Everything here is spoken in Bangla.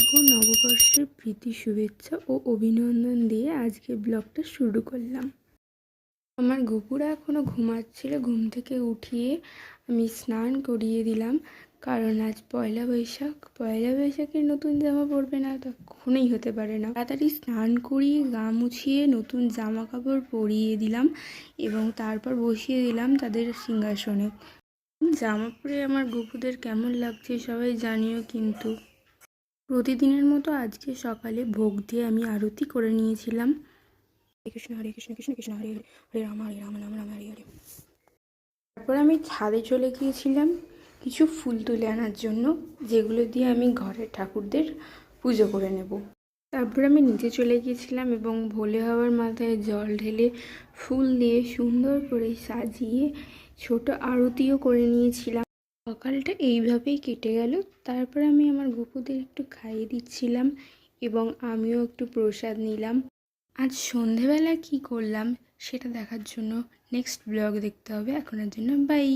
সকলকে নববর্ষের প্রীতি শুভেচ্ছা ও অভিনন্দন দিয়ে আজকে ব্লগটা শুরু করলাম। আমার গপুরা এখনও ঘুমাচ্ছিল। ঘুম থেকে উঠিয়ে আমি স্নান করিয়ে দিলাম, কারণ আজ পয়লা বৈশাখের নতুন জামা পরবে না তো কখনোই হতে পারে না। তাড়াতাড়ি স্নান করিয়ে গা মুছিয়ে নতুন জামা কাপড় পরিয়ে দিলাম এবং তারপর বসিয়ে দিলাম তাদের সিংহাসনে। জামা পরে আমার গপুদের কেমন লাগছে সবাই জানিও কিন্তু। প্রতিদিনের মতো আজকে সকালে ভোগ দিয়ে আমি আরতি করে নিয়েছিলাম। হরে কৃষ্ণ কৃষ্ণ কৃষ্ণ হরে হরে, হরে রাম রাম রাম হরে হরে। তারপর আমি ছাদে চলে গিয়েছিলাম কিছু ফুল তুলে আনার জন্য, যেগুলো দিয়ে আমি ঘরের ঠাকুরদের পুজো করে নেব। তারপর আমি নিচে চলে গিয়েছিলাম এবং ভোলে বাবার মাথায় জল ঢেলে ফুল দিয়ে সুন্দর করে সাজিয়ে ছোট আরতিও করে নিয়েছিলাম। সকালটা এইভাবেই কেটে গেল। তারপর আমি আমার গপুদের একটু খাইয়ে দিচ্ছিলাম এবং আমিও একটু প্রসাদ নিলাম। আজ সন্ধেবেলা কি করলাম সেটা দেখার জন্য নেক্সট ব্লগ দেখতে হবে। এখনের জন্য বাই।